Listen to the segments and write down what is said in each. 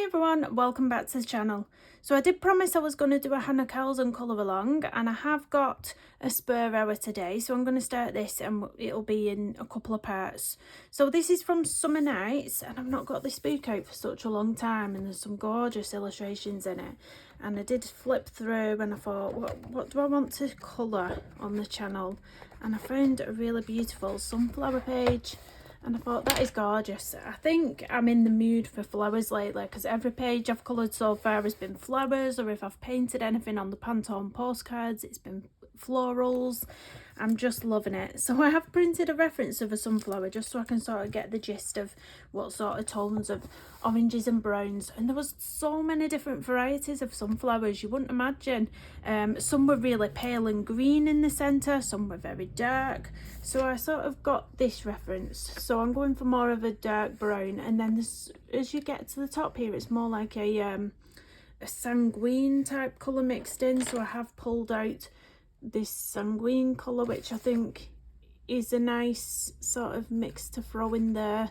Hi everyone, welcome back to the channel. So I did promise I was going to do a Hanna Karlzon colour along, and I have got a spur hour today, so I'm going to start this and it'll be in a couple of parts. So this is from Summer Nights, and I've not got this book out for such a long time, and there's some gorgeous illustrations in it. And I did flip through and I thought, what do I want to colour on the channel? And I found a really beautiful sunflower page. And I thought, that is gorgeous. I think I'm in the mood for flowers lately, because every page I've coloured so far has been flowers, or if I've painted anything on the Pantone postcards, it's been florals. I'm just loving it. So I have printed a reference of a sunflower just so I can sort of get the gist of what sort of tones of oranges and browns. And there was so many different varieties of sunflowers you wouldn't imagine. Some were really pale and green in the centre, some were very dark. So I sort of got this reference. So I'm going for more of a dark brown, and then this, as you get to the top here, it's more like a sanguine type colour mixed in. So I have pulled out this sanguine colour, which I think is a nice sort of mix to throw in there.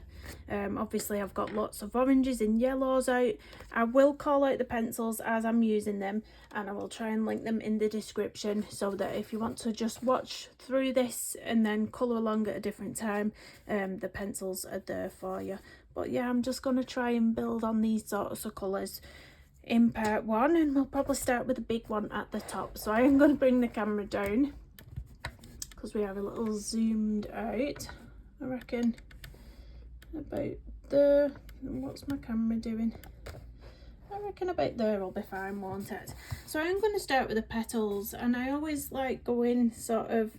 Obviously I've got lots of oranges and yellows out. I will call out the pencils as I'm using them, and I will try and link them in the description, so that if you want to just watch through this and then colour along at a different time, the pencils are there for you. But yeah, I'm just going to try and build on these sorts of colours in part one, and we'll probably start with the big one at the top. So I am going to bring the camera down because we have a little zoomed out. I reckon about there. What's my camera doing? I reckon about there will be fine, won't it? So I'm going to start with the petals, and I always like going sort of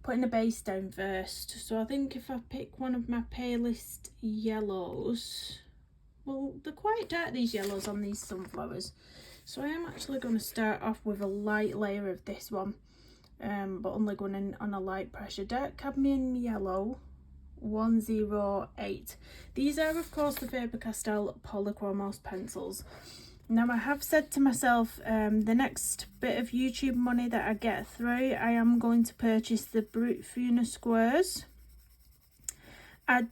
putting a base down first. So I think if I pick one of my palest yellows, well, they're quite dark, these yellows on these sunflowers, so I am actually going to start off with a light layer of this one, but only going in on a light pressure. Dark cadmium yellow 108. These are of course the Fabercastell Polychromos pencils. Now I have said to myself, the next bit of YouTube money that I get through, I am going to purchase the Brute Funa squares. I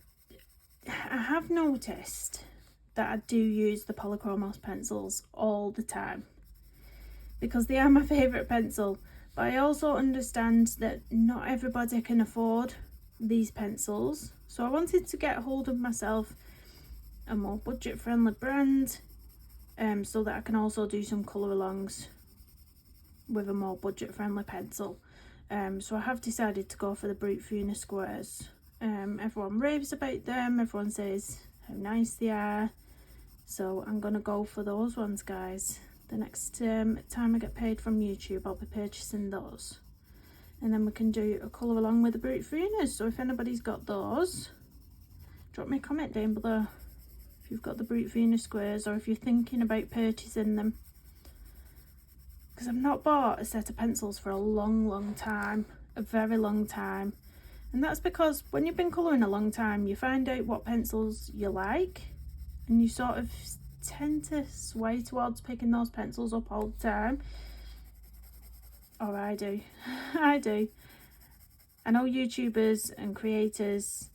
have noticed that I do use the Polychromos pencils all the time because they are my favourite pencil, but I also understand that not everybody can afford these pencils, so I wanted to get hold of myself a more budget friendly brand, so that I can also do some colour alongs with a more budget friendly pencil. So I have decided to go for the Brute Funa squares. Everyone raves about them, everyone says how nice they are, so I'm gonna go for those ones, guys. The next time I get paid from YouTube, I'll be purchasing those, and then we can do a colour along with the Brute Funas. So if anybody's got those, drop me a comment down below if you've got the Brute Funa squares, or if you're thinking about purchasing them, because I've not bought a set of pencils for a long time, a very long time. And that's because when you've been colouring a long time, you find out what pencils you like, and you sort of tend to sway towards picking those pencils up all the time. Or I do. I do. I know YouTubers and creators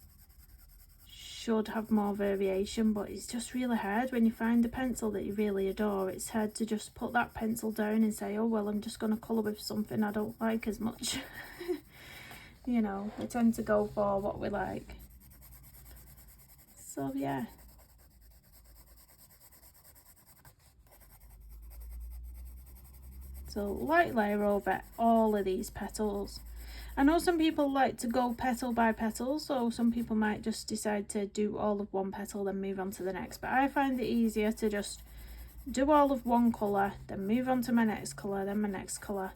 should have more variation, but it's just really hard when you find a pencil that you really adore. It's hard to just put that pencil down and say, oh well, I'm just going to colour with something I don't like as much. You know, we tend to go for what we like. So yeah. So light layer over all of these petals. I know some people like to go petal by petal, so some people might just decide to do all of one petal then move on to the next, but I find it easier to just do all of one colour, then move on to my next colour, then my next colour,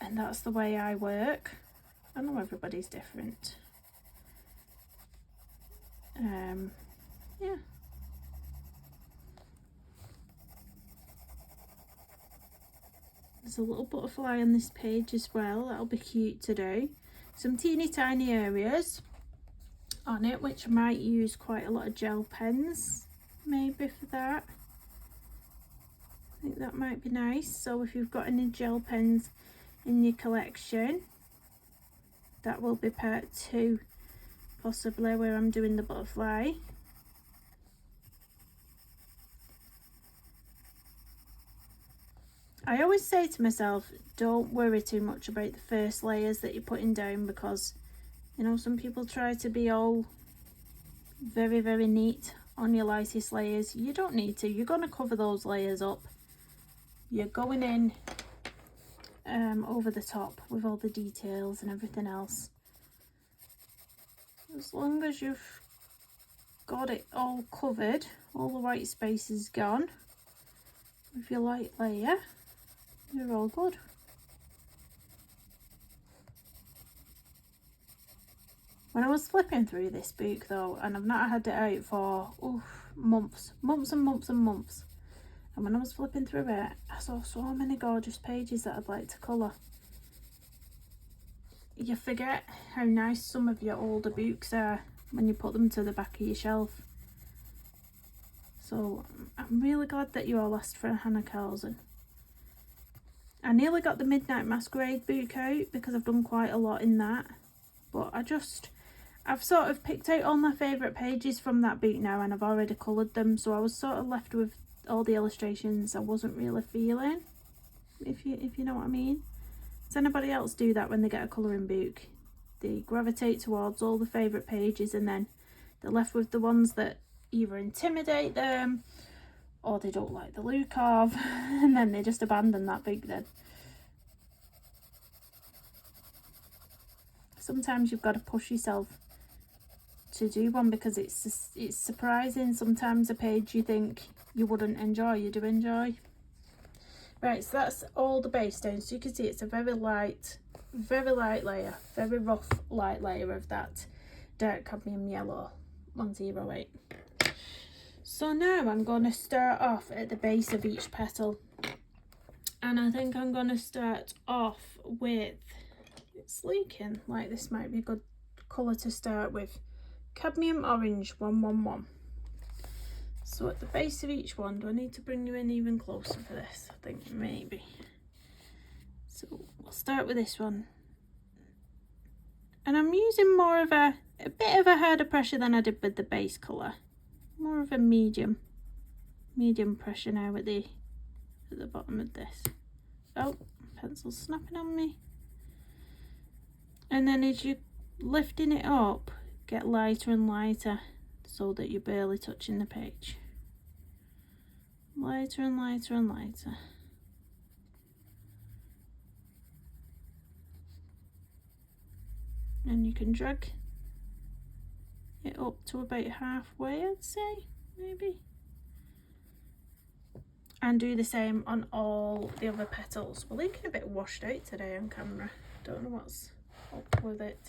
and that's the way I work. I know everybody's different. Yeah. There's a little butterfly on this page as well, that'll be cute to do. Some teeny tiny areas on it, which I might use quite a lot of gel pens maybe for that. I think that might be nice. So if you've got any gel pens in your collection, that will be part 2 possibly, where I'm doing the butterfly. I always say to myself, don't worry too much about the first layers that you're putting down, because, you know, some people try to be all very, very neat on your lightest layers. You don't need to. You're going to cover those layers up. You're going in over the top with all the details and everything else. As long as you've got it all covered, all the white space is gone with your light layer, you're all good. When I was flipping through this book though, and I've not had it out for months and months and months, and when I was flipping through it, I saw so many gorgeous pages that I'd like to colour. You forget how nice some of your older books are when you put them to the back of your shelf. So I'm really glad that you all asked for a Hanna Karlzon. I nearly got the Midnight Masquerade book out because I've done quite a lot in that, but I've sort of picked out all my favourite pages from that book now, and I've already coloured them, so I was sort of left with all the illustrations I wasn't really feeling, if you know what I mean. Does anybody else do that when they get a colouring book? They gravitate towards all the favourite pages, and then they're left with the ones that either intimidate them or they don't like the look of, and then they just abandon that book then. Sometimes you've got to push yourself to do one, because it's surprising. Sometimes a page you think you wouldn't enjoy, you do enjoy. Right, so that's all the base down. So you can see it's a very light layer, very rough light layer of that dark cadmium yellow 108. So now I'm going to start off at the base of each petal, and I think I'm going to start off with, it's leaking, like this might be a good colour to start with, Cadmium Orange 111. So at the base of each one, do I need to bring you in even closer for this? I think maybe. So we'll start with this one. And I'm using more of a bit of a harder pressure than I did with the base colour. More of a medium pressure now at the bottom of this. Oh, pencil's snapping on me. And then as you're lifting it up, get lighter and lighter so that you're barely touching the page. Lighter and lighter and lighter. And you can drag it up to about halfway, I'd say, maybe. And do the same on all the other petals. We're looking a bit washed out today on camera. Don't know what's up with it.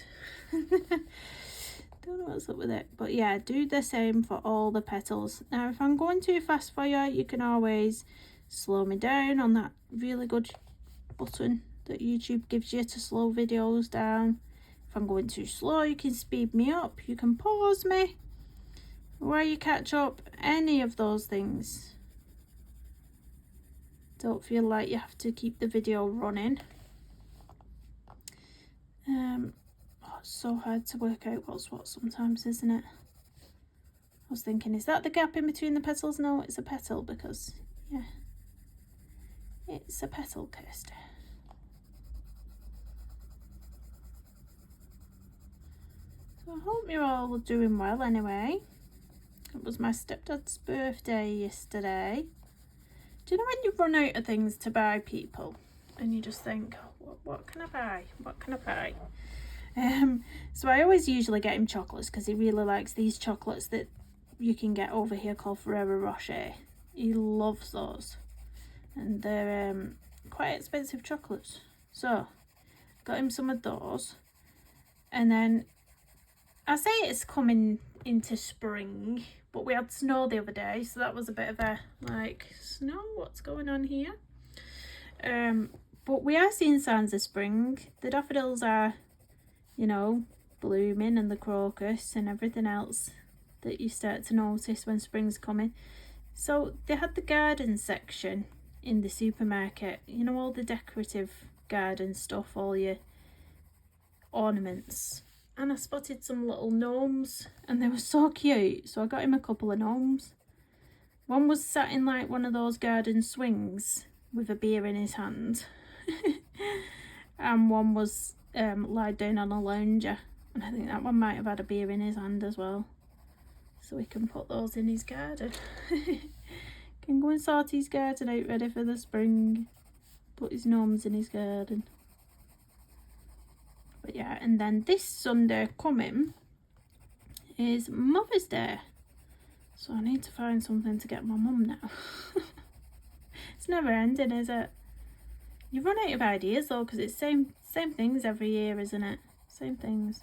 Don't know what's up with it, but yeah, do the same for all the petals. Now if I'm going too fast for you, you can always slow me down on that really good button that YouTube gives you to slow videos down. If I'm going too slow, you can speed me up, you can pause me while you catch up, any of those things. Don't feel like you have to keep the video running. It's so hard to work out what's what sometimes, isn't it? I was thinking, is that the gap in between the petals? No, it's a petal, because, yeah, it's a petal, Kirsty. So I hope you're all doing well anyway. It was my stepdad's birthday yesterday. Do you know when you run out of things to buy people and you just think, what can I buy? What can I buy? So I always usually get him chocolates, because he really likes these chocolates that you can get over here called Ferrero Rocher. He loves those, and they're quite expensive chocolates. So got him some of those, and then I say it's coming into spring, but we had snow the other day, so that was a bit of a like, snow, what's going on here? But we are seeing signs of spring. The daffodils are, you know, blooming, and the crocus and everything else that you start to notice when spring's coming. So they had the garden section in the supermarket, you know, all the decorative garden stuff, all your ornaments. And I spotted some little gnomes, and they were so cute, so I got him a couple of gnomes. One was sat in like one of those garden swings with a beer in his hand. And one was lied down on a lounger, and I think that one might have had a beer in his hand as well, so we can put those in his garden. Can go and sort his garden out ready for the spring, put his gnomes in his garden. But yeah, and then this Sunday coming is Mother's Day, so I need to find something to get my mum now. It's never ending, is it? You run out of ideas though, because it's same things every year, isn't it? Same things.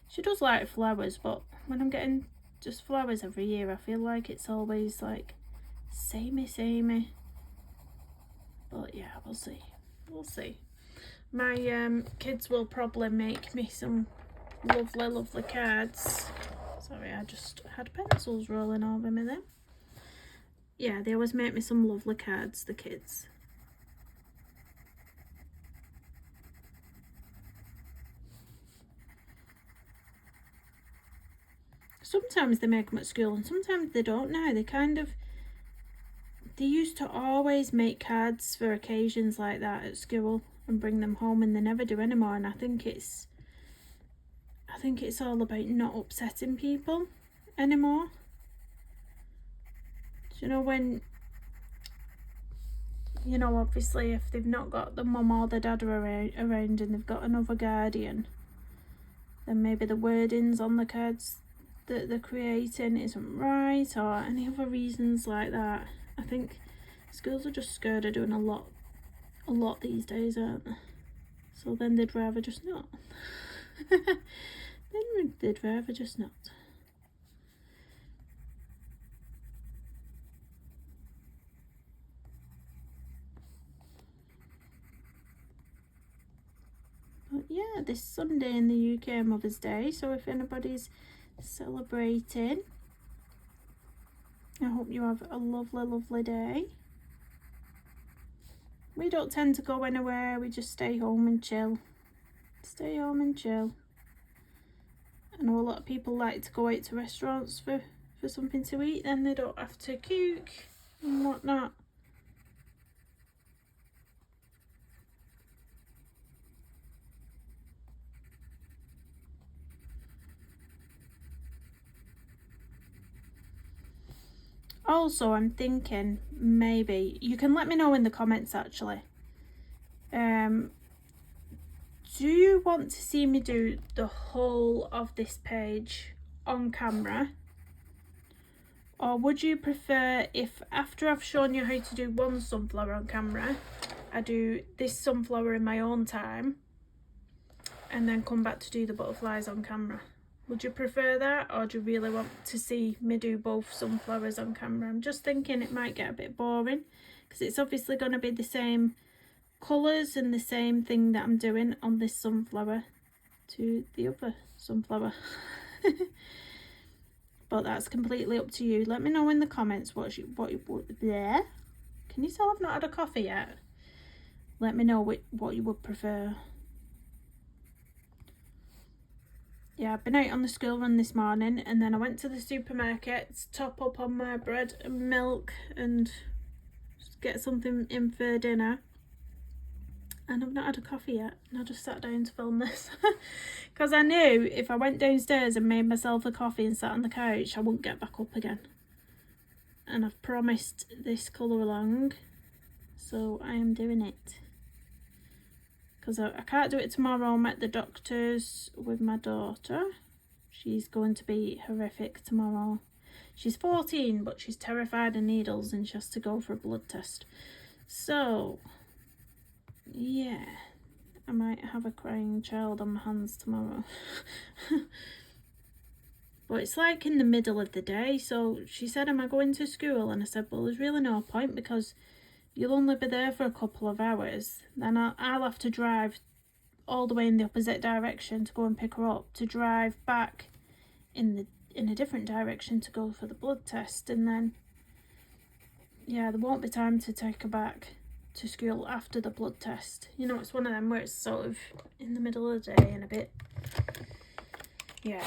She does like flowers, but when I'm getting just flowers every year, I feel like it's always like samey. But yeah, we'll see. We'll see. My kids will probably make me some lovely cards. Sorry, I just had pencils rolling over me then. Yeah, they always make me some lovely cards, the kids. Sometimes they make them at school and sometimes they don't now. They used to always make cards for occasions like that at school and bring them home, and they never do anymore. And I think it's all about not upsetting people anymore. Do you know, when, you know, obviously if they've not got the mum or the dad around and they've got another guardian, then maybe the wordings on the cards that they're creating isn't right, or any other reasons like that. I think schools are just scared of doing a lot these days, aren't they? So then they'd rather just not. Then they'd rather just not. But yeah, this Sunday in the UK, Mother's Day, so if anybody's celebrating, I hope you have a lovely day. We don't tend to go anywhere, we just stay home and chill. Stay home and chill. I know a lot of people like to go out to restaurants for something to eat, then they don't have to cook and whatnot. Also, I'm thinking maybe, you can let me know in the comments actually, do you want to see me do the whole of this page on camera, or would you prefer if after I've shown you how to do one sunflower on camera, I do this sunflower in my own time and then come back to do the butterflies on camera? Would you prefer that, or do you really want to see me do both sunflowers on camera? I'm just thinking it might get a bit boring because it's obviously going to be the same colours and the same thing that I'm doing on this sunflower to the other sunflower. But that's completely up to you. Let me know in the comments what you there. Can you tell I've not had a coffee yet? Let me know what you would prefer. Yeah, I've been out on the school run this morning, and then I went to the supermarket to top up on my bread and milk and just get something in for dinner. And I've not had a coffee yet, and I just sat down to film this. Because I knew if I went downstairs and made myself a coffee and sat on the couch, I wouldn't get back up again. And I've promised this colour along, so I am doing it. Because I can't do it tomorrow. I'm at the doctor's with my daughter. She's going to be horrific tomorrow. She's 14, but she's terrified of needles and she has to go for a blood test. So, yeah, I might have a crying child on my hands tomorrow. But it's like in the middle of the day. So she said, am I going to school? And I said, well, there's really no point because you'll only be there for a couple of hours. Then I'll have to drive all the way in the opposite direction to go and pick her up, to drive back in a different direction to go for the blood test, and then yeah, there won't be time to take her back to school after the blood test. You know, it's one of them where it's sort of in the middle of the day and a bit, yeah.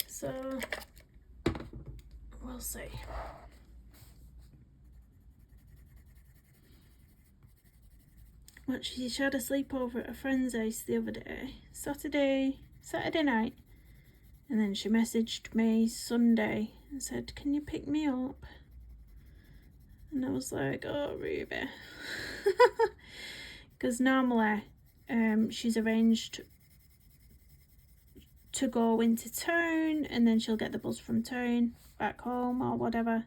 So we'll see. She had a sleepover at a friend's house the other day, Saturday night, and then she messaged me Sunday and said, "Can you pick me up?" And I was like, "Oh, Ruby," because normally, she's arranged to go into town, and then she'll get the bus from town back home or whatever.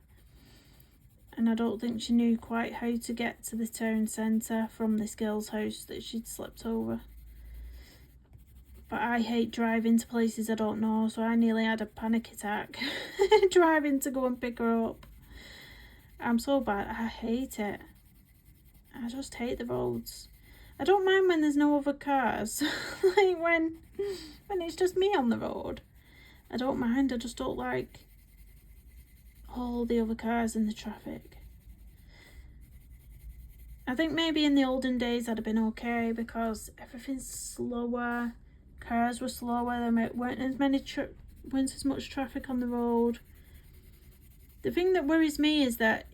And I don't think she knew quite how to get to the town centre from this girl's house that she'd slept over. But I hate driving to places I don't know, so I nearly had a panic attack driving to go and pick her up. I'm so bad. I hate it. I just hate the roads. I don't mind when there's no other cars. Like when it's just me on the road. I don't mind. I just don't like all the other cars in the traffic. I think maybe in the olden days I'd have been okay because everything's slower. Cars were slower. There weren't as much traffic on the road. The thing that worries me is that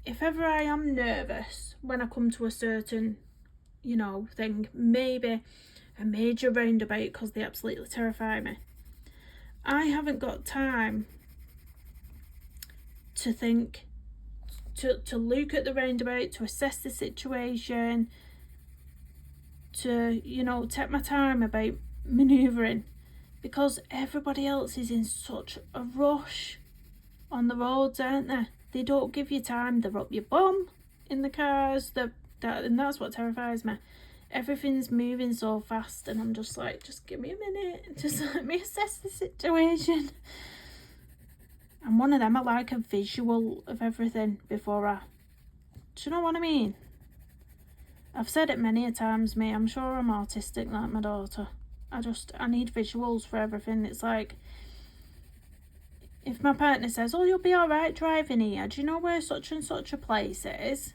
if ever I am nervous when I come to a certain, thing, maybe a major roundabout, because they absolutely terrify me, I haven't got time to think, to look at the roundabout, to assess the situation, to, take my time about manoeuvring, because everybody else is in such a rush on the roads, aren't they? They don't give you time. They're up your bum in the cars. And that's what terrifies me. Everything's moving so fast, and I'm just like, just give me a minute. Just let me assess the situation. I'm one of them. I like a visual of everything before do you know what I mean? I've said it many a times, me. I'm sure I'm autistic like my daughter. I need visuals for everything. It's like, if my partner says, "Oh, you'll be alright driving here. Do you know where such and such a place is?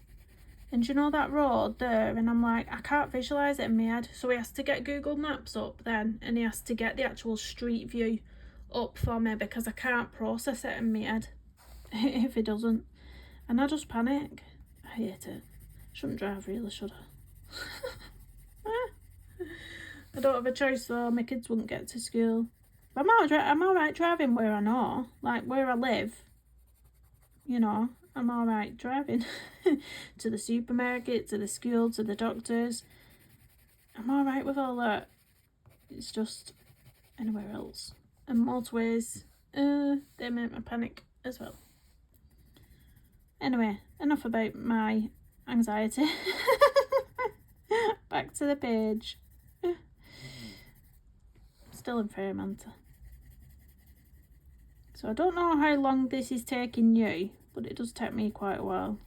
And do you know that road there?" And I'm like, I can't visualise it in my head. So he has to get Google Maps up then, and he has to get the actual street view up for me because I can't process it in my head if he doesn't. And I just panic. I hate it. Shouldn't drive really, should I? I don't have a choice though. My kids wouldn't get to school. But I'm alright driving where I know, like where I live. I'm alright driving to the supermarket, to the school, to the doctors. I'm alright with all that. It's just anywhere else. And motorways, they make me panic as well. Anyway, enough about my anxiety. Back to the page. Still in Fairmanta. So I don't know how long this is taking you, but it does take me quite a while.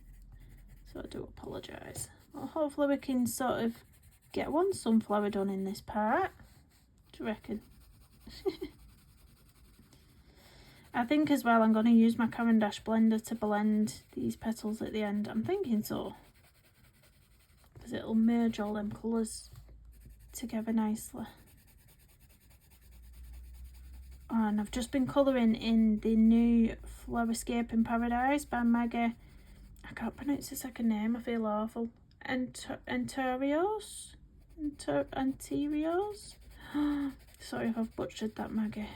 So I do apologise. Well, hopefully we can sort of get one sunflower done in this part. What do you reckon? I think as well I'm going to use my Caran d'Ache blender to blend these petals at the end. I'm thinking so. Because it'll merge all them colours together nicely. Oh, and I've just been colouring in the new Flowerscape in Paradise by Maggie. I can't pronounce the second name, I feel awful. Anterios? Sorry if I've butchered that, Maggie.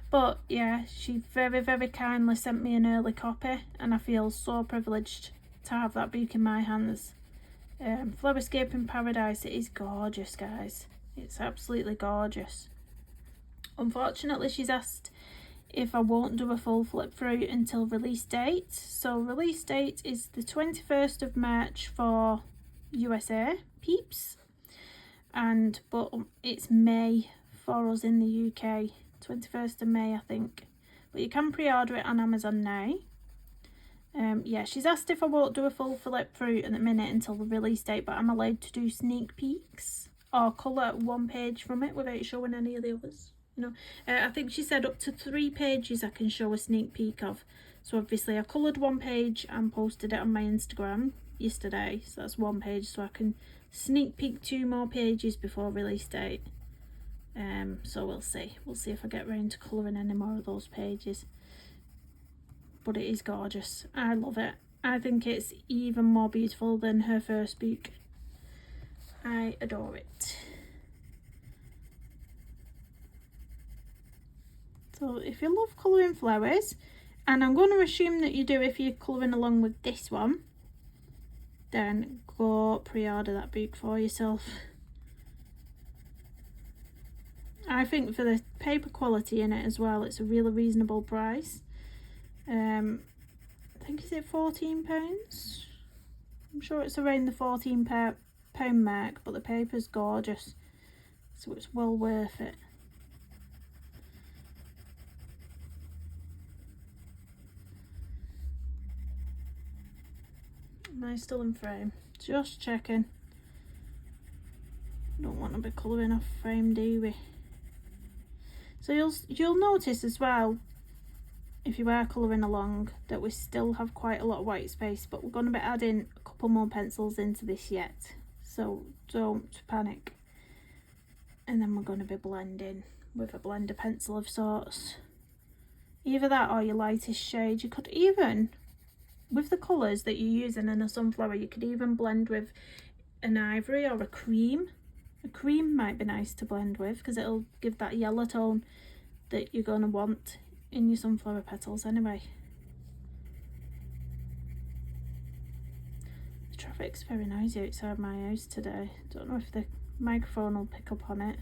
But yeah, she very, very kindly sent me an early copy, and I feel so privileged to have that book in my hands. Flowerscape in Paradise, it is gorgeous, guys. It's absolutely gorgeous. Unfortunately, she's asked if I won't do a full flip through until release date. So release date is the 21st of March for USA peeps, but it's May for us in the UK. 21st of May, I think. But you can pre-order it on Amazon now. Yeah, she's asked if I won't do a full flip through at the minute until the release date, but I'm allowed to do sneak peeks or colour one page from it without showing any of the others. I think she said up to 3 pages I can show a sneak peek of. So obviously I coloured one page and posted it on my Instagram yesterday. So that's one page, so I can sneak peek 2 more pages before release date. So we'll see if I get round to colouring any more of those pages. But it is gorgeous. I love it. I think it's even more beautiful than her first book. I adore it. So if you love colouring flowers, and I'm going to assume that you do if you're colouring along with this one, then go pre-order that book for yourself. I think for the paper quality in it as well, it's a really reasonable price. I think, is it £14? I'm sure it's around the £14 mark, but the paper's gorgeous, so it's well worth it. Am I still in frame? Just checking. Don't want to be colouring off frame, do we? So you'll notice as well, if you are colouring along, that we still have quite a lot of white space, but we're going to be adding a couple more pencils into this yet, so don't panic. And then we're going to be blending with a blender pencil of sorts, either that or your lightest shade. You could even, with the colours that you're using in a sunflower, you could even blend with an ivory or a cream. A cream might be nice to blend with because it'll give that yellow tone that you're going to want in your sunflower petals anyway. The traffic's very noisy outside my house today. Don't know if the microphone will pick up on it.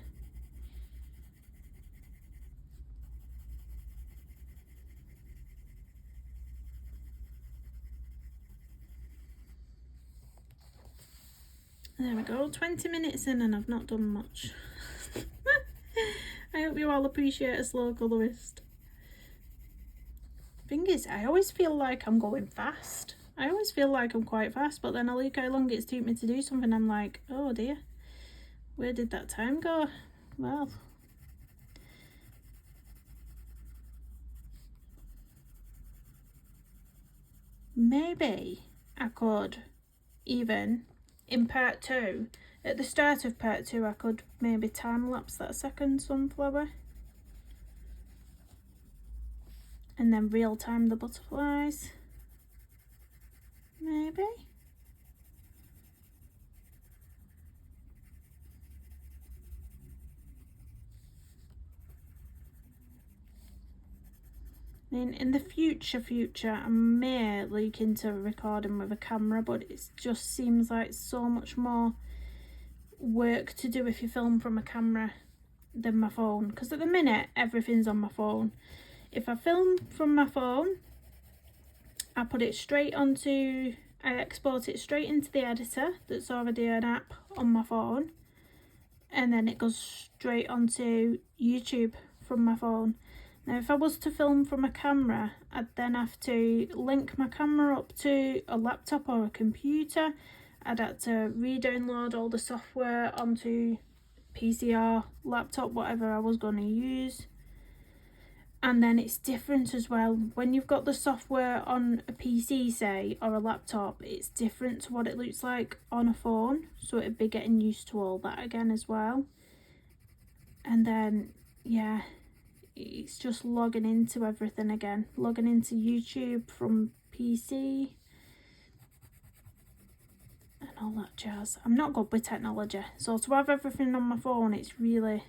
There we go, 20 minutes in and I've not done much. I hope you all appreciate a slow colourist. Thing is, I always feel like I'm going fast. I always feel like I'm quite fast, but then I look how long it's took me to do something, I'm like, oh dear, where did that time go? Well, maybe I could even, in part 2, at the start of part 2, I could maybe time lapse that second sunflower and then real time the butterflies, maybe. I mean, in the future, I may look into recording with a camera, but it just seems like so much more work to do if you film from a camera than my phone, because at the minute everything's on my phone. If I film from my phone, I put it straight onto, I export it straight into the editor that's already an app on my phone, and then it goes straight onto YouTube from my phone. Now if I was to film from a camera, I'd then have to link my camera up to a laptop or a computer. I'd have to re-download all the software onto PC or laptop, whatever I was going to use. And then it's different as well. When you've got the software on a PC, say, or a laptop, it's different to what it looks like on a phone. So it'd be getting used to all that again as well. And then, yeah, it's just logging into everything again. Logging into YouTube from PC and all that jazz. I'm not good with technology, so to have everything on my phone, it's really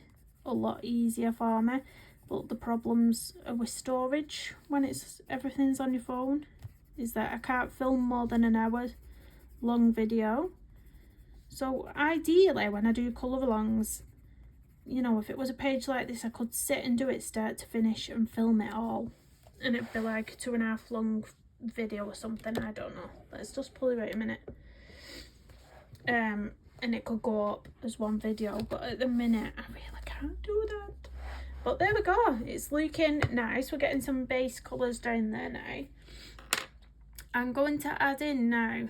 a lot easier for me. But the problems are with storage when everything's on your phone, is that I can't film more than an hour long video. So ideally, when I do colour alongs, you know, if it was a page like this, I could sit and do it start to finish and film it all, and it'd be like 2.5 long video or something. I don't know. Let's just pull it out a minute. And it could go up as one video, but at the minute I really can't do that. But there we go, it's looking nice. We're getting some base colours down there now. I'm going to add in now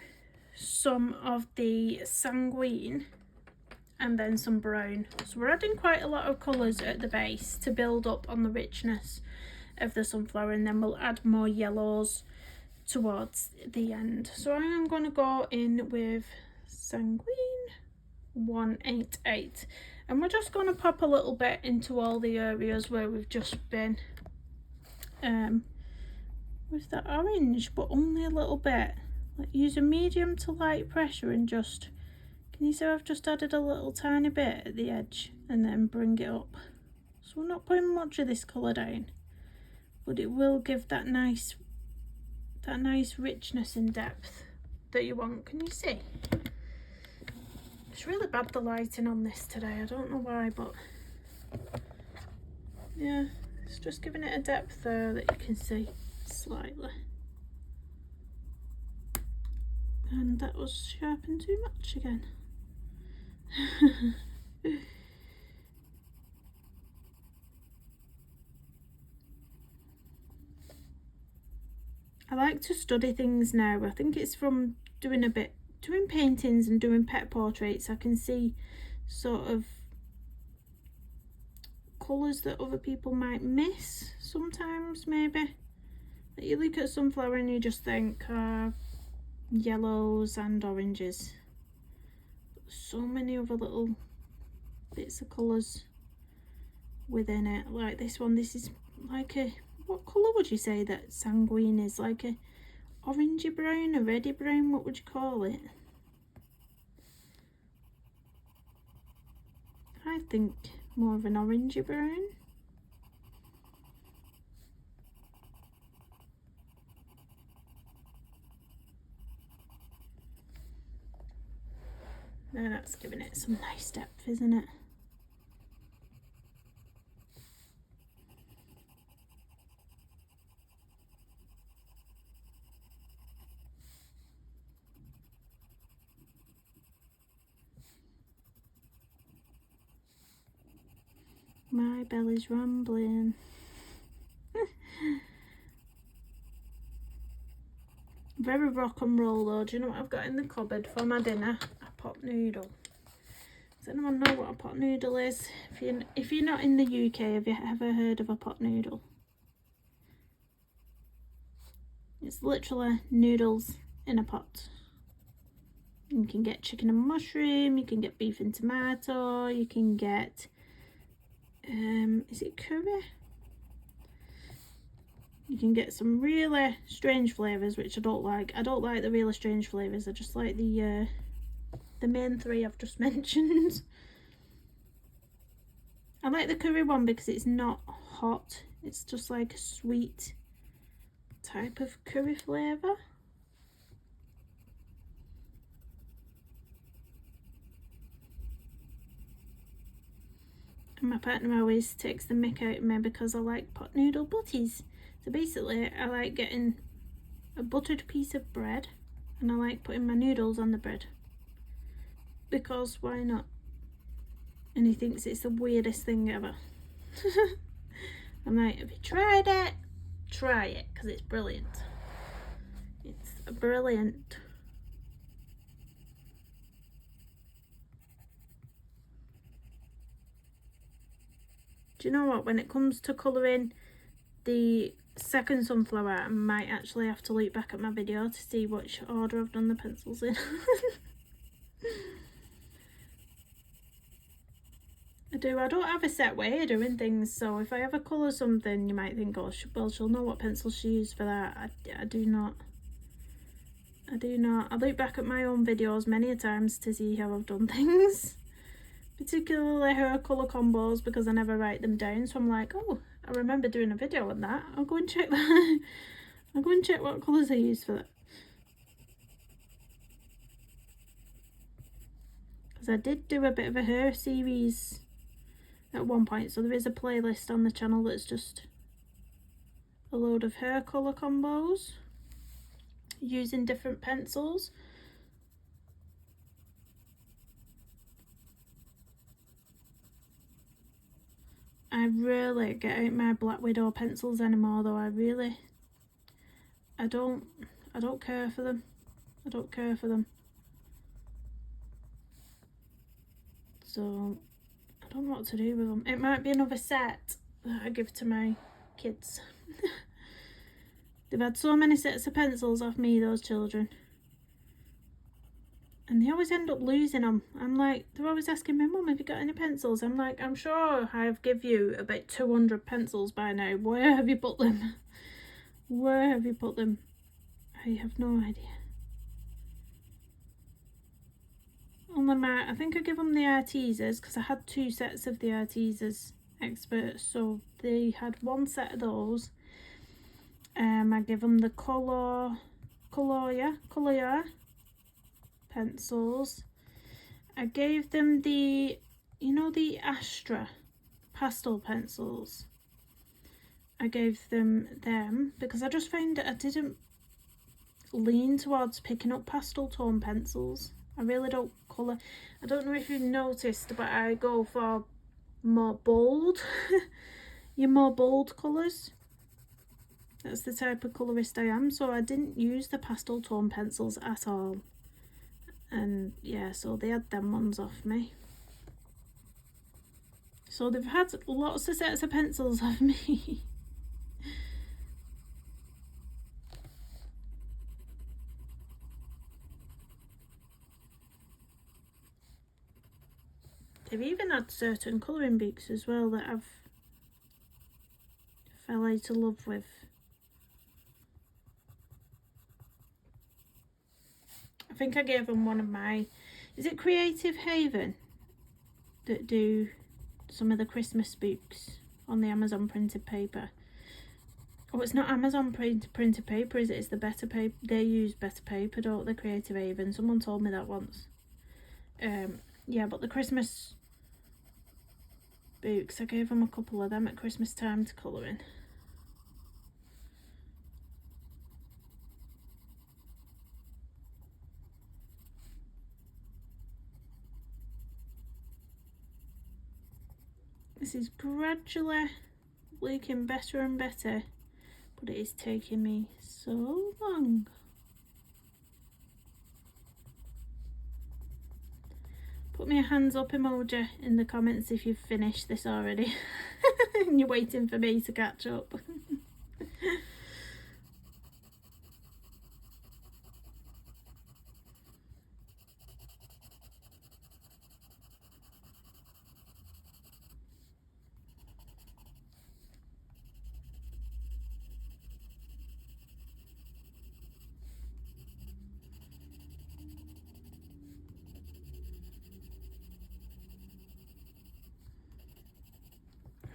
some of the Sanguine and then some brown. So we're adding quite a lot of colours at the base to build up on the richness of the sunflower, and then we'll add more yellows towards the end. So I'm going to go in with Sanguine 188, and we're just going to pop a little bit into all the areas where we've just been with the orange, but only a little bit. use a medium to light pressure and just, can you see I've just added a little tiny bit at the edge and then bring it up. So we're not putting much of this colour down, but it will give that nice richness and depth that you want. Can you see? It's really bad, the lighting on this today, I don't know why, but yeah, it's just giving it a depth there that you can see slightly. And that was sharpened too much again. I like to study things now. I think it's from doing paintings and doing pet portraits. I can see sort of colours that other people might miss sometimes, maybe. Like you look at sunflower and you just think yellows and oranges. So many other little bits of colours within it. Like this one, this is like a, what colour would you say that Sanguine is? Like a orangey brown, a reddy brown, what would you call it? I think more of an orangey brown. Now that's giving it some nice depth, isn't it? My belly's rumbling. Very rock and roll though. Do you know what I've got in the cupboard for my dinner? A pot noodle. Does anyone know what a pot noodle is? If you're not in the UK, have you ever heard of a pot noodle? It's literally noodles in a pot. You can get chicken and mushroom, you can get beef and tomato, you can get is it curry? You can get some really strange flavours, which I don't like. I don't like the really strange flavours. I just like the main three I've just mentioned. I like the curry one because it's not hot. It's just like a sweet type of curry flavour. And my partner always takes the mick out of me because I like pot noodle butties. So basically I like getting a buttered piece of bread and I like putting my noodles on the bread. Because why not? And he thinks it's the weirdest thing ever. I'm like, have you tried it? Try it, because it's brilliant. It's brilliant. Do you know what? When it comes to colouring the second sunflower, I might actually have to look back at my video to see which order I've done the pencils in. I don't have a set way of doing things, so if I ever colour something you might think, oh well, she'll know what pencil she used for that. I do not. I look back at my own videos many a times to see how I've done things. Particularly her colour combos, because I never write them down, so I'm like, oh, I remember doing a video on that. I'll go and check that. I'll go and check what colours I used for that. Because I did do a bit of a hair series at one point, so there is a playlist on the channel that's just a load of hair colour combos using different pencils. I rarely get out my Black Widow pencils anymore though. I don't care for them. I don't care for them. So I don't know what to do with them. It might be another set that I give to my kids. They've had so many sets of pencils off me, those children. And they always end up losing them. I'm like, they're always asking me, Mum, have you got any pencils? I'm like, I'm sure I've give you about 200 pencils by now. Where have you put them? Where have you put them? I have no idea. on the mat. I think I give them the Artisas because I had 2 sets of the Artisas Experts, so they had 1 set of those. I give them the Color pencils. I gave them the, you know, the Astra pastel pencils. I gave them because I just found that I didn't lean towards picking up pastel tone pencils. I really don't colour. I don't know if you've noticed, but I go for more bold, your more bold colours. That's the type of colourist I am, so I didn't use the pastel tone pencils at all. And yeah, so they had them ones off me. So they've had lots of sets of pencils off me. They've even had certain colouring books as well that I've fell out of love with. I think I gave them one of my, is it Creative Haven that do some of the Christmas books on the Amazon printed paper? Oh, it's not Amazon printed paper, is it? It's the Better Paper. They use Better Paper, don't they, Creative Haven? Someone told me that once. Yeah, but the Christmas books, I gave them a couple of them at Christmas time to colour in. This is gradually looking better and better, but it is taking me so long. Put me a hands up emoji in the comments if you've finished this already and you're waiting for me to catch up.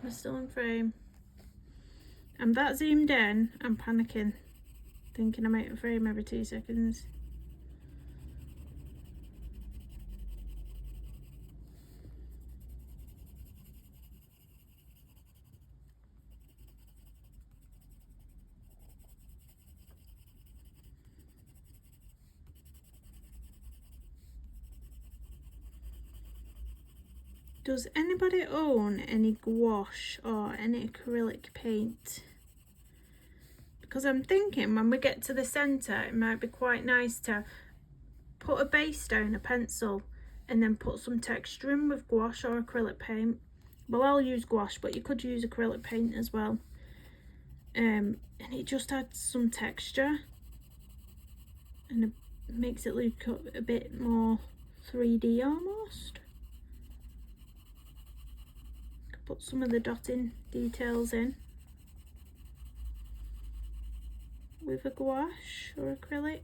We're still in frame. I'm that zoomed in, I'm panicking, thinking I'm out of frame every 2 seconds. Does anybody own any gouache or any acrylic paint? Because I'm thinking when we get to the centre, it might be quite nice to put a base down, a pencil, and then put some texture in with gouache or acrylic paint. Well, I'll use gouache, but you could use acrylic paint as well. And it just adds some texture and it makes it look a bit more 3D almost. Put some of the dotting details in with a gouache or acrylic.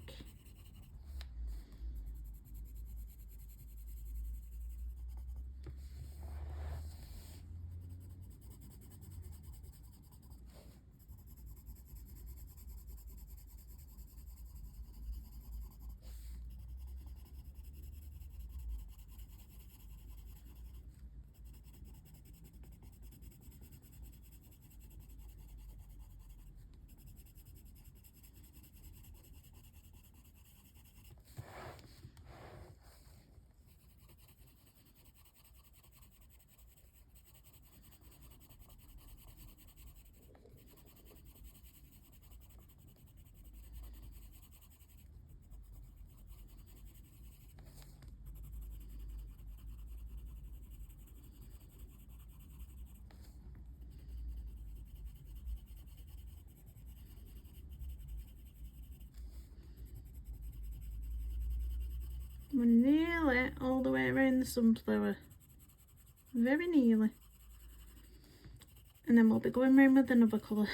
We're nearly all the way around the sunflower, very nearly, and then we'll be going round with another colour.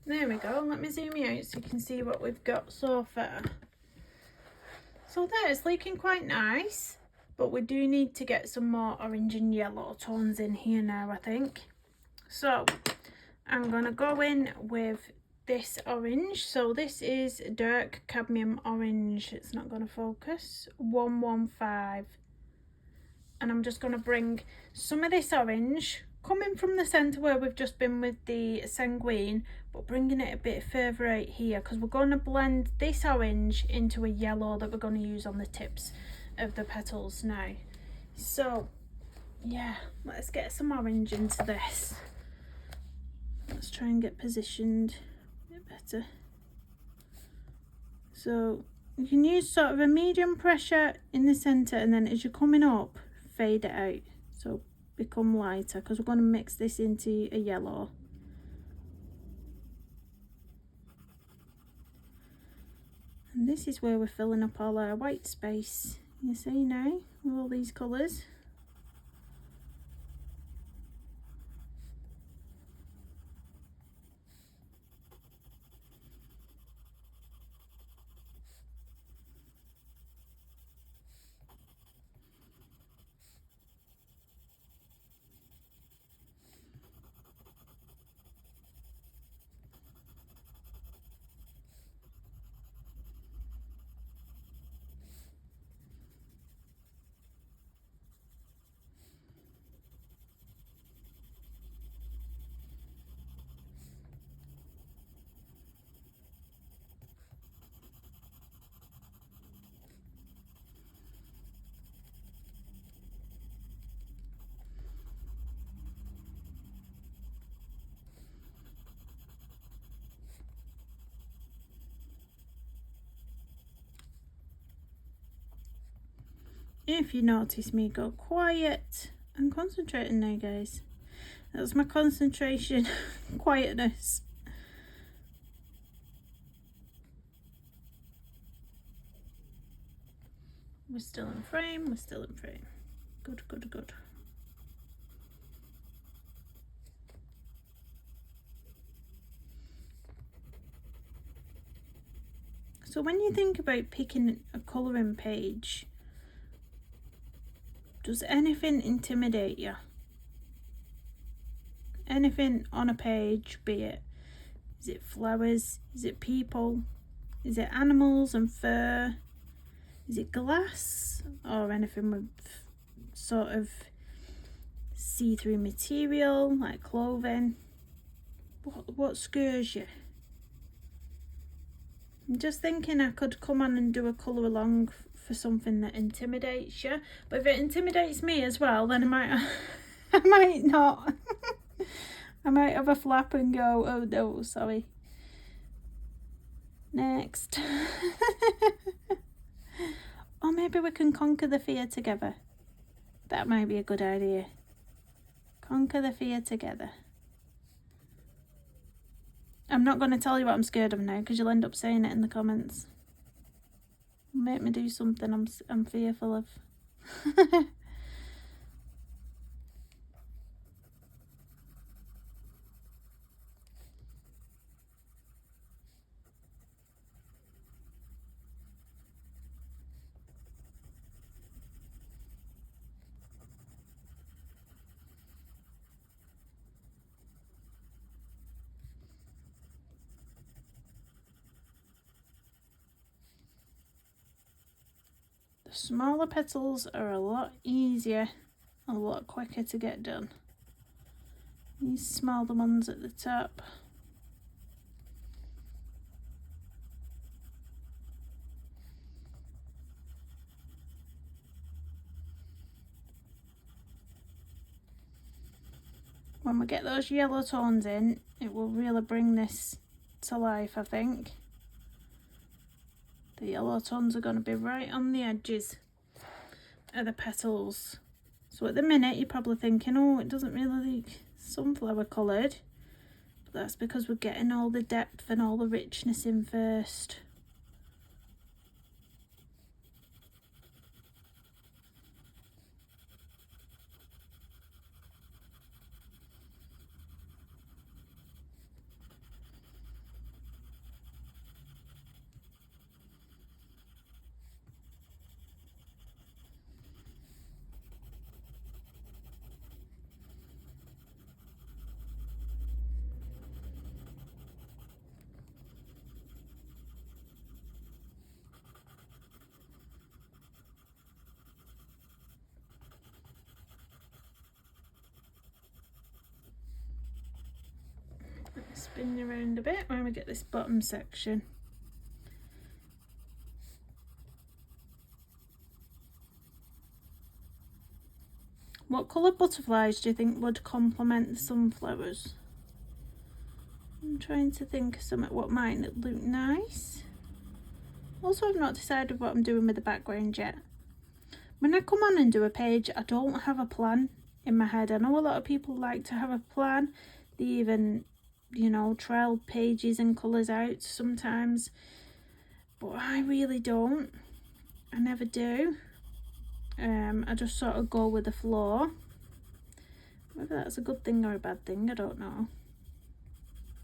There we go. Let me zoom you out so you can see what we've got so far. So there, it's looking quite nice, but we do need to get some more orange and yellow tones in here now, I think. So I'm going to go in with this orange. So this is dark cadmium orange. It's not going to focus. 115. And I'm just going to bring some of this orange coming from the centre where we've just been with the Sanguine, but bringing it a bit further out here, because we're going to blend this orange into a yellow that we're going to use on the tips of the petals now. So yeah, let's get some orange into this. Let's try and get positioned a bit better. So you can use sort of a medium pressure in the centre, and then as you're coming up, fade it out. So become lighter, because we're going to mix this into a yellow. And this is where we're filling up all our white space, you see now, with all these colours. If you notice me go quiet, I'm concentrating now, guys. That's my concentration, quietness. We're still in frame, we're still in frame. Good, good, good. So when you think about picking a colouring page, does anything intimidate you? Anything on a page, be it, is it flowers, is it people, is it animals and fur, is it glass, or anything with sort of see-through material like clothing? What scares you? I'm just thinking I could come on and do a colour along for something that intimidates you, but if it intimidates me as well, then I might not. I might have a flap and go, oh no, sorry. Next. Or maybe we can conquer the fear together. That might be a good idea. Conquer the fear together. I'm not going to tell you what I'm scared of now, because you'll end up saying it in the comments. Make me do something I'm fearful of. Smaller petals are a lot easier, a lot quicker to get done. These smaller ones at the top. When we get those yellow tones in, it will really bring this to life, I think. The yellow tones are going to be right on the edges of the petals. So at the minute you're probably thinking, oh, it doesn't really look sunflower coloured. But that's because we're getting all the depth and all the richness in first. spin around a bit when we get this bottom section. What colour butterflies do you think would complement the sunflowers? I'm trying to think of something what might look nice. Also, I've not decided what I'm doing with the background yet. When I come on and do a page, I don't have a plan in my head. I know a lot of people like to have a plan. They even, you know, trial pages and colours out sometimes. But I really don't. I never do. I just sort of go with the flow. Whether that's a good thing or a bad thing, I don't know.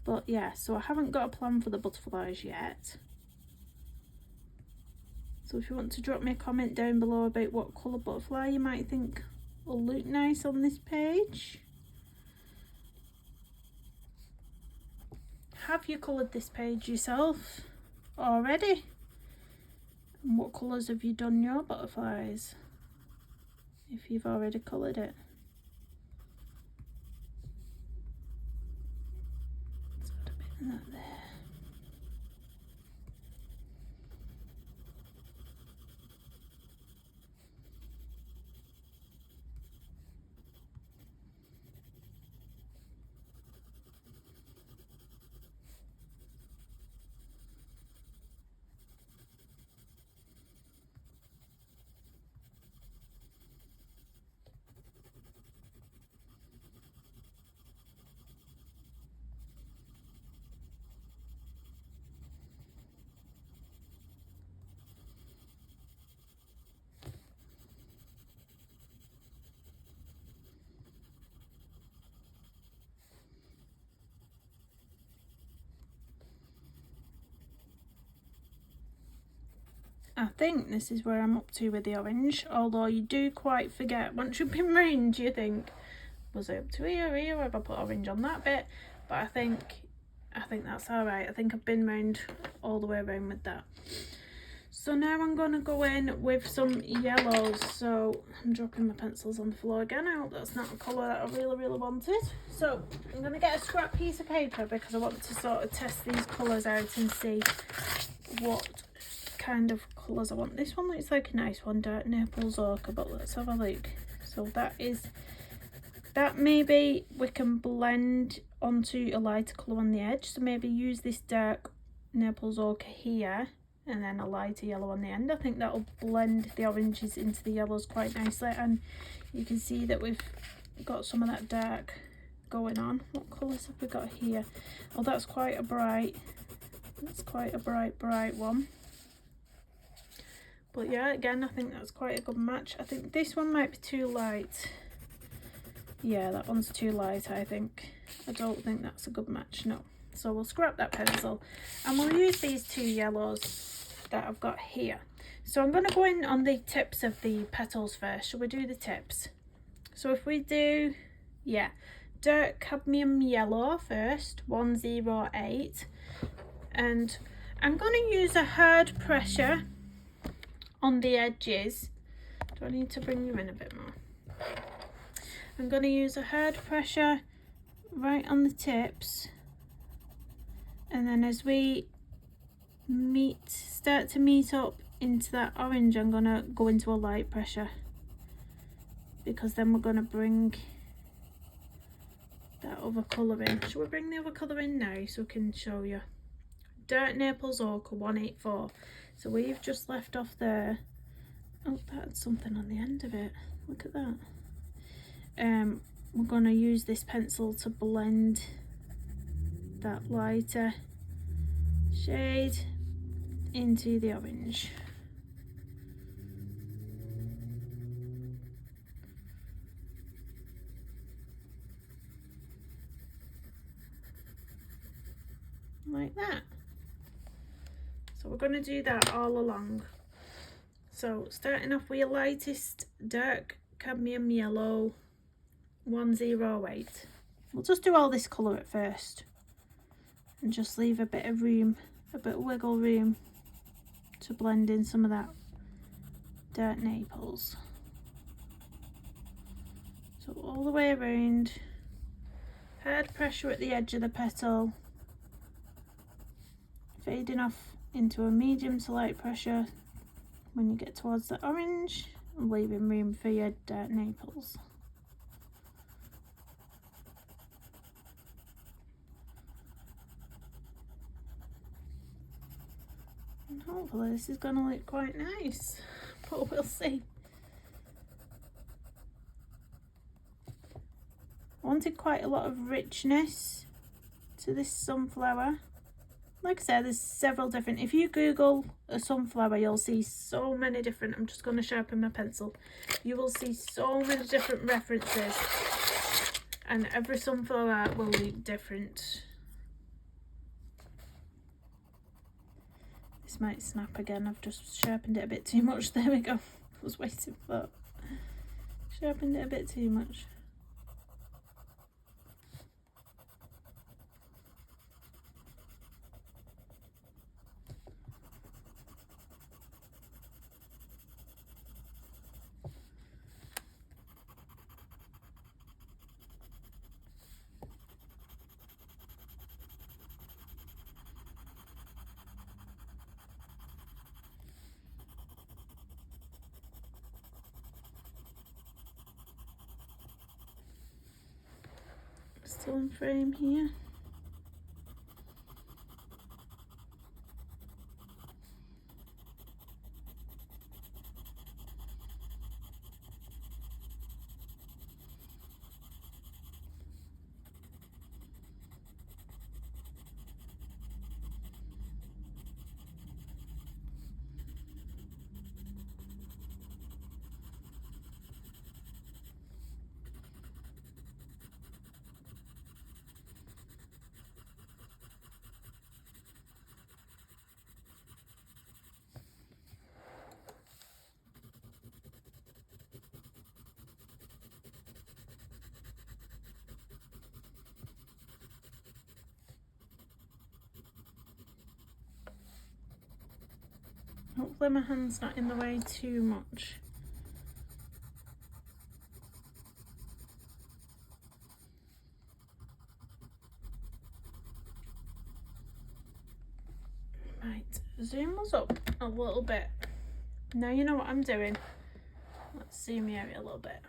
But yeah, so I haven't got a plan for the butterflies yet. So if you want to drop me a comment down below about what colour butterfly you might think will look nice on this page. Have you coloured this page yourself already? And what colours have you done your butterflies? If you've already coloured it. Let's add a bit of that there. I think this is where I'm up to with the orange, although you do quite forget once you've been round, you think, was I up to here, have I put orange on that bit? But I think that's alright. I think I've been round all the way around with that. So now I'm going to go in with some yellows. So I'm dropping my pencils on the floor again. I hope that's not a colour that I really wanted. So I'm going to get a scrap piece of paper because I want to sort of test these colours out and see what kind of colours I want. This one looks like a nice one, dark Naples ochre, but let's have a look. So that maybe we can blend onto a lighter colour on the edge. So maybe use this dark Naples ochre here and then a lighter yellow on the end. I think that'll blend the oranges into the yellows quite nicely, and you can see that we've got some of that dark going on. What colours have we got here? Oh, that's quite a bright one. But yeah, again, I think that's quite a good match. I think this one might be too light. Yeah, that one's too light, I think. I don't think that's a good match, no. So we'll scrap that pencil and we'll use these two yellows that I've got here. So I'm going to go in on the tips of the petals first. Shall we do the tips? So if we do, yeah, dark cadmium yellow first, 108. And I'm going to use a hard pressure on the edges. Do I need to bring you in a bit more? I'm going to use a hard pressure right on the tips, and then as we start to meet up into that orange, I'm going to go into a light pressure, because then we're going to bring that other colour in. Shall we bring the other colour in now so we can show you? Dark Naples ochre 184. So we've just left off there. Oh, that's something on the end of it. Look at that. We're going to use this pencil to blend that lighter shade into the orange. Like that. So we're going to do that all along. So starting off with your lightest dark cadmium yellow, 108. We'll just do all this colour at first and just leave a bit of room, a bit of wiggle room to blend in some of that dark Naples. So all the way around, hard pressure at the edge of the petal, fading off into a medium to light pressure when you get towards the orange, and leaving room for your dark Naples. And hopefully this is going to look quite nice, but we'll see. I wanted quite a lot of richness to this sunflower. Like I said, there's several different, if you Google a sunflower, you'll see so many different, I'm just going to sharpen my pencil, you will see so many different references, and every sunflower will look different. This might snap again, I've just sharpened it a bit too much. There we go, I was waiting for that. Sharpened it a bit too much. Still in frame here. Hopefully my hand's not in the way too much. Right, zoom us up a little bit. Now you know what I'm doing. Let's zoom the area a little bit.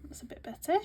That's a bit better.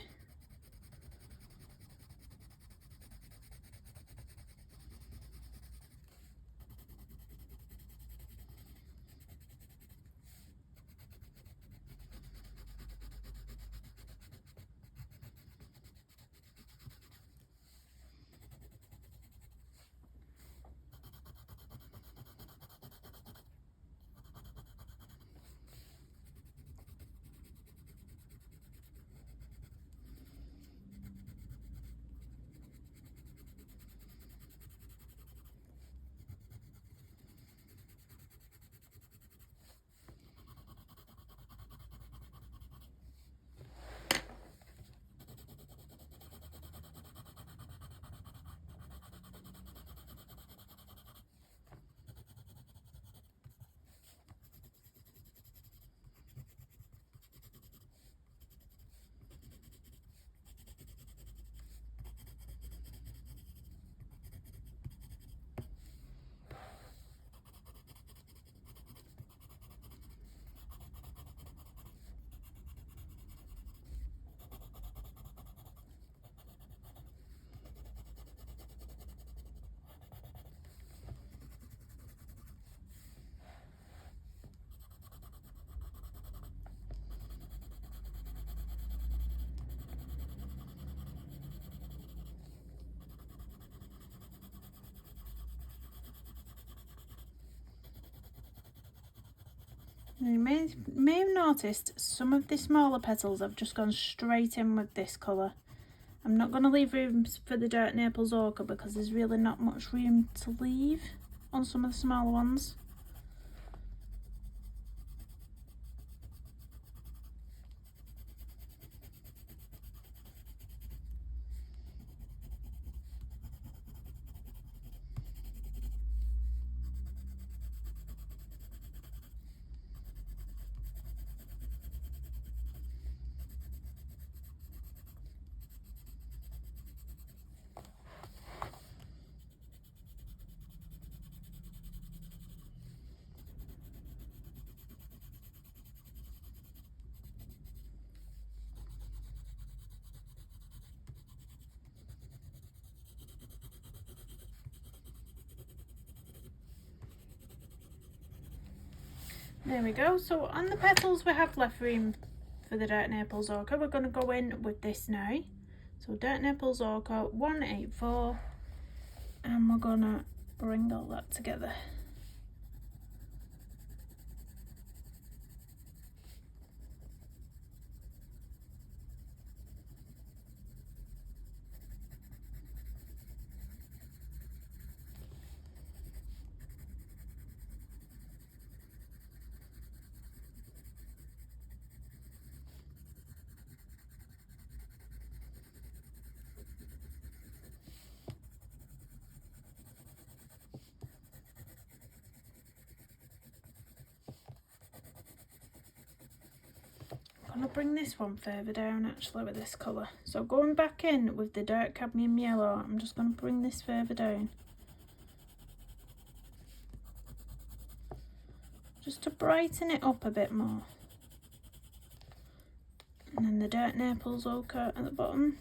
You may have noticed some of the smaller petals I've just gone straight in with this colour. I'm not going to leave room for the dark Naples ochre because there's really not much room to leave on some of the smaller ones. There we go. So on the petals we have left room for the Dark Naples ochre. We're going to go in with this now. So Dark Naples ochre 184, and we're going to bring all that together. I'm going to bring this one further down actually with this colour. So going back in with the dark cadmium yellow, I'm just going to bring this further down. Just to brighten it up a bit more. And then the Dark Naples ochre at the bottom.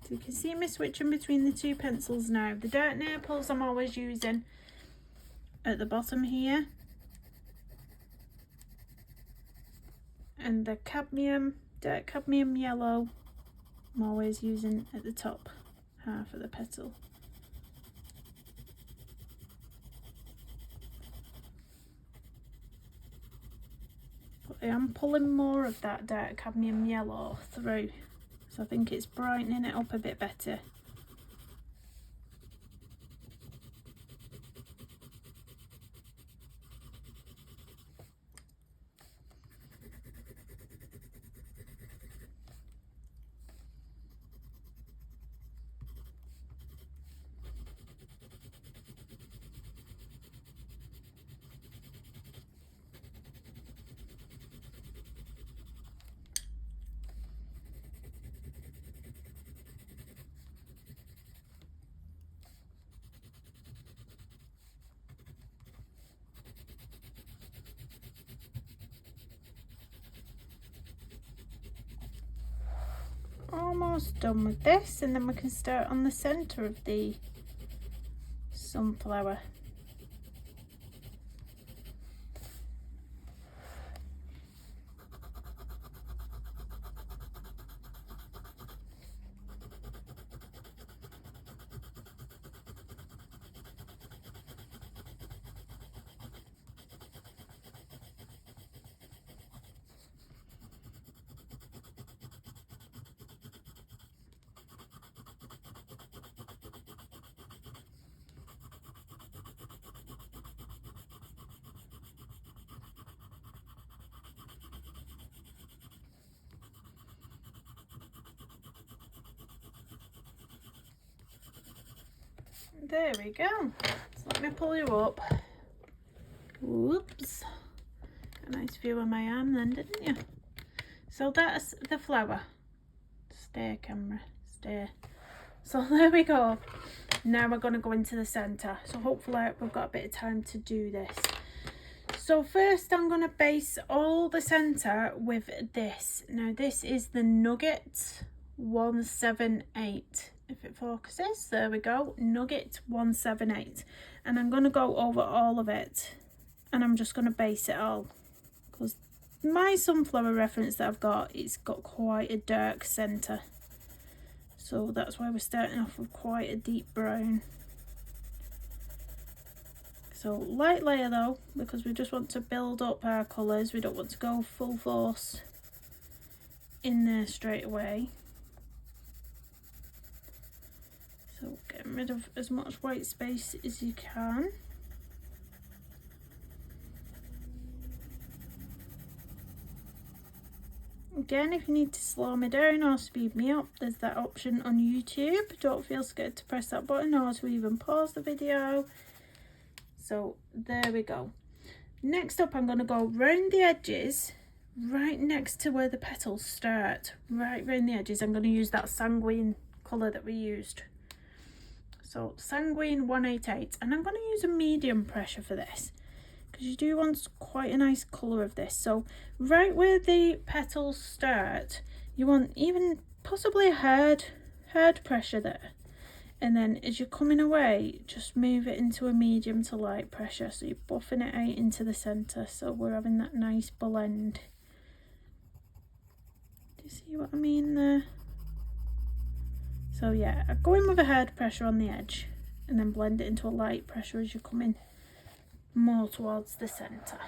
So you can see me switching between the two pencils now. The Dark Naples I'm always using at the bottom here, and the cadmium, dark cadmium yellow, I'm always using at the top half of the petal. But I am pulling more of that dark cadmium yellow through. So I think it's brightening it up a bit better. Almost done with this, and then we can start on the centre of the sunflower. There we go. So let me pull you up. Whoops. A nice view of my arm then, didn't you? So that's the flower. Stay, camera, stay. So there we go. Now we're going to go into the centre. So hopefully we've got a bit of time to do this. So first I'm going to base all the centre with this. Now this is the Nouget 178. If it focuses, there we go, Nouget 178, and I'm going to go over all of it, and I'm just going to base it all, because my sunflower reference that I've got, it's got quite a dark centre, so that's why we're starting off with quite a deep brown. So light layer though, because we just want to build up our colours, we don't want to go full force in there straight away. So getting rid of as much white space as you can. Again, if you need to slow me down or speed me up, there's that option on YouTube. Don't feel scared to press that button or to even pause the video. So there we go. Next up, I'm going to go round the edges, right next to where the petals start, right round the edges. I'm going to use that Sanguine colour that we used. So Sanguine 188, and I'm going to use a medium pressure for this because you do want quite a nice colour of this. So right where the petals start, you want even possibly a hard pressure there. And then as you're coming away, just move it into a medium to light pressure. So you're buffing it out into the centre. So we're having that nice blend. Do you see what I mean there? So yeah, I go in with a hard pressure on the edge and then blend it into a light pressure as you're coming more towards the centre.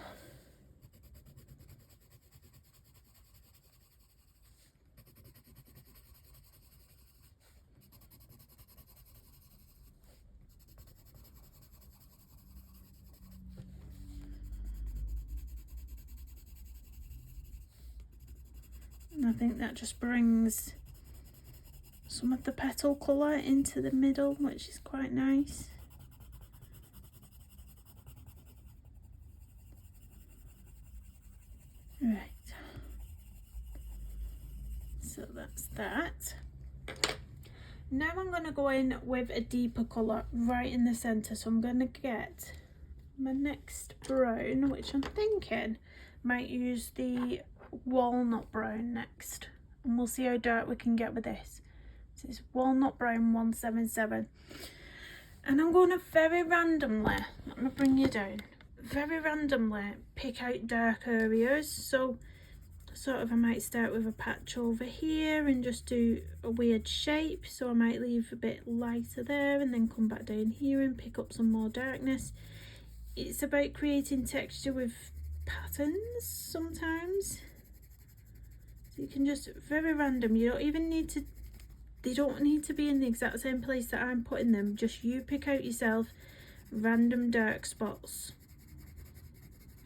And I think that just brings some of the petal colour into the middle, which is quite nice. Right, so that's that. Now I'm going to go in with a deeper colour right in the centre. So I'm going to get my next brown, which I'm thinking might use the walnut brown next, and we'll see how dark we can get with this. So it's walnut brown 177, and I'm going to very randomly, let me bring you down, very randomly pick out dark areas. So sort of I might start with a patch over here and just do a weird shape. So I might leave a bit lighter there and then come back down here and pick up some more darkness. It's about creating texture with patterns sometimes. So you can just, very random, you don't even need to, they don't need to be in the exact same place that I'm putting them. Just you pick out yourself random dark spots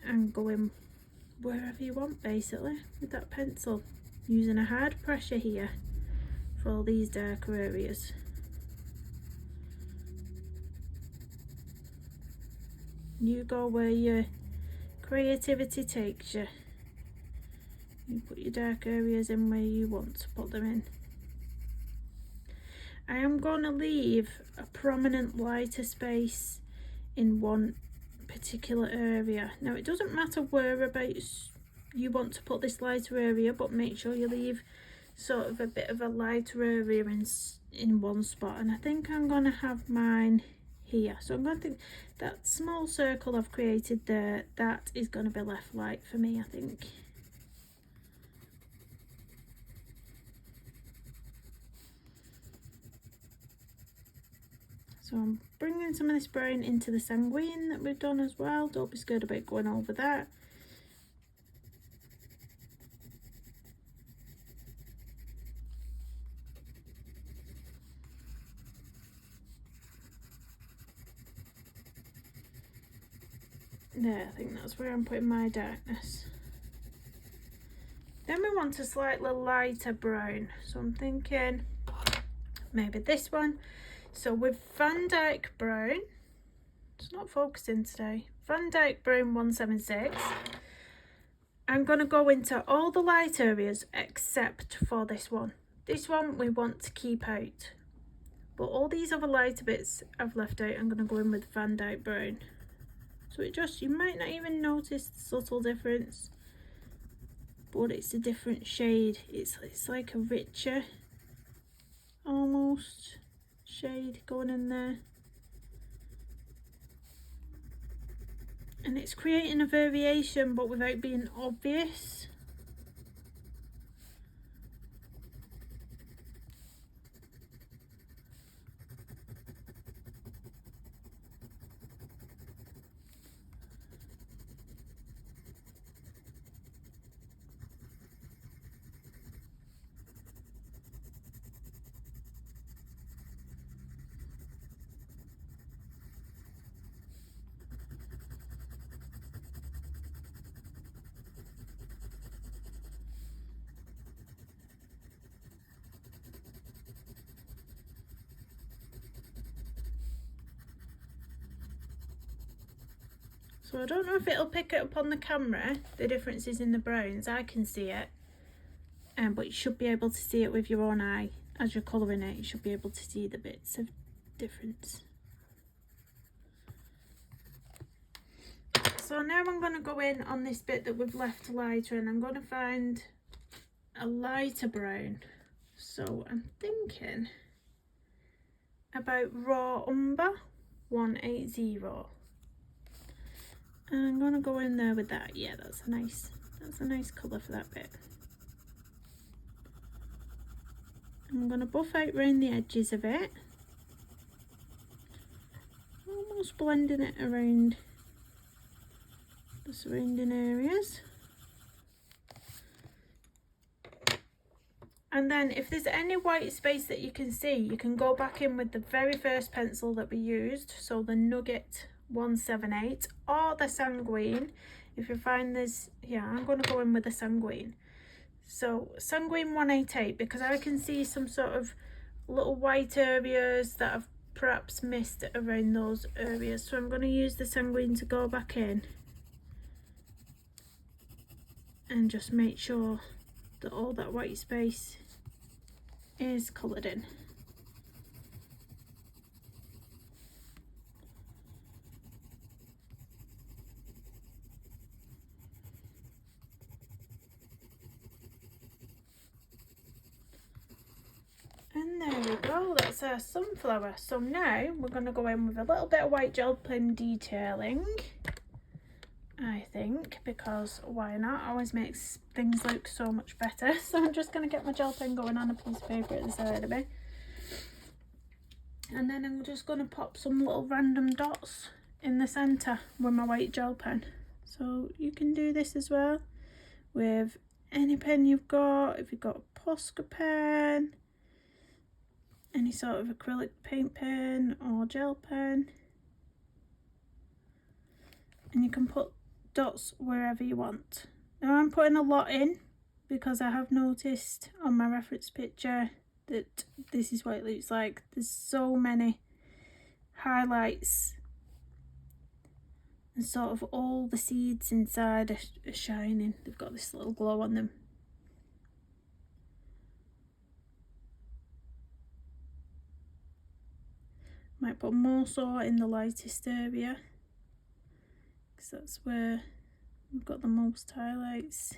and go in wherever you want basically with that pencil, using a hard pressure here for all these darker areas. You go where your creativity takes you. You put your dark areas in where you want to put them in. I am going to leave a prominent lighter space in one particular area. Now it doesn't matter whereabouts you want to put this lighter area, but make sure you leave sort of a bit of a lighter area in one spot, and I think I'm going to have mine here. So I'm going to think that small circle I've created there, that is going to be left light for me, I think. So I'm bringing some of this brown into the Sanguine that we've done as well. Don't be scared about going over that. There, I think that's where I'm putting my darkness. Then we want a slightly lighter brown. So I'm thinking maybe this one. So with Van-dyck brown, it's not focusing today, Van-dyck brown 176, I'm going to go into all the light areas except for this one. This one we want to keep out, but all these other lighter bits I've left out, I'm going to go in with Van-dyck brown. So it just, you might not even notice the subtle difference, but it's a different shade. It's like a richer almost shade going in there, and it's creating a variation but without being obvious. So I don't know if it'll pick it up on the camera, the differences in the browns. I can see it, but you should be able to see it with your own eye. As you're colouring it, you should be able to see the bits of difference. So now I'm going to go in on this bit that we've left lighter, and I'm going to find a lighter brown. So I'm thinking about raw umber 180. And I'm going to go in there with that. Yeah, that's a nice colour for that bit. I'm going to buff out around the edges of it, almost blending it around the surrounding areas. And then if there's any white space that you can see, you can go back in with the very first pencil that we used, so the Nouget 178 or the Sanguine. If you find this, yeah, I'm going to go in with the Sanguine. So Sanguine 188, because I can see some sort of little white areas that I've perhaps missed around those areas. So I'm going to use the Sanguine to go back in and just make sure that all that white space is coloured in. And there we go, that's our sunflower. So now we're going to go in with a little bit of white gel pen detailing, I think, because why not? Always makes things look so much better. So I'm just going to get my gel pen going on a piece of paper at the side of me. And then I'm just going to pop some little random dots in the centre with my white gel pen. So you can do this as well with any pen you've got. If you've got a Posca pen, any sort of acrylic paint pen or gel pen, and you can put dots wherever you want. Now I'm putting a lot in because I have noticed on my reference picture that this is what it looks like. There's so many highlights and sort of all the seeds inside are shining. They've got this little glow on them. Might put more so in the lightest area, because that's where we've got the most highlights.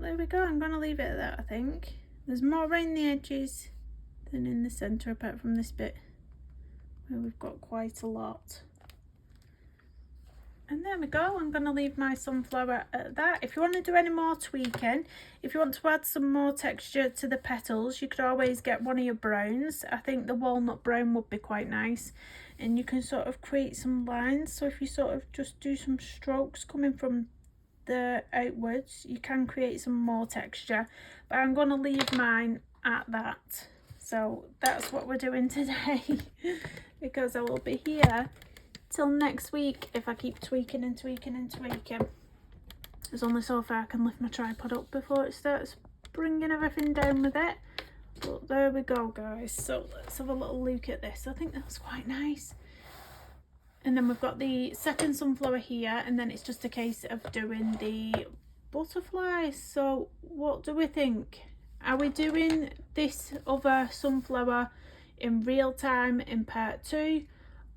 There we go, I'm going to leave it at that, I think. There's more around the edges than in the centre, apart from this bit where we've got quite a lot. And there we go, I'm going to leave my sunflower at that. If you want to do any more tweaking, if you want to add some more texture to the petals, you could always get one of your browns. I think the walnut brown would be quite nice. And you can sort of create some lines. So if you sort of just do some strokes coming from the outwards, you can create some more texture, but I'm going to leave mine at that. So that's what we're doing today because I will be here till next week if I keep tweaking and tweaking and tweaking. There's only so far I can lift my tripod up before it starts bringing everything down with it. But there we go, guys. So let's have a little look at this. I think that's quite nice. And then we've got the second sunflower here, and then it's just a case of doing the butterflies. So what do we think? Are we doing this other sunflower in real time in part 2,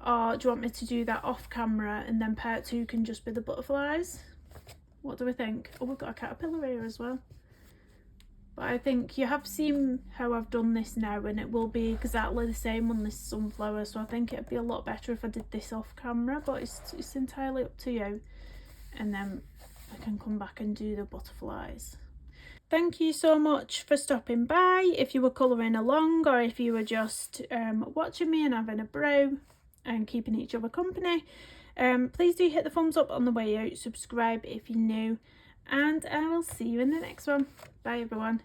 or do you want me to do that off camera and then part 2 can just be the butterflies? What do we think? Oh, we've got a caterpillar here as well. But I think you have seen how I've done this now, and it will be exactly the same on this sunflower, so I think it'd be a lot better if I did this off camera, but it's entirely up to you. And then I can come back and do the butterflies. Thank you so much for stopping by. If you were colouring along, or if you were just watching me and having a brew and keeping each other company, Please do hit the thumbs up on the way out, subscribe if you're new, and I will see you in the next one. Bye everyone.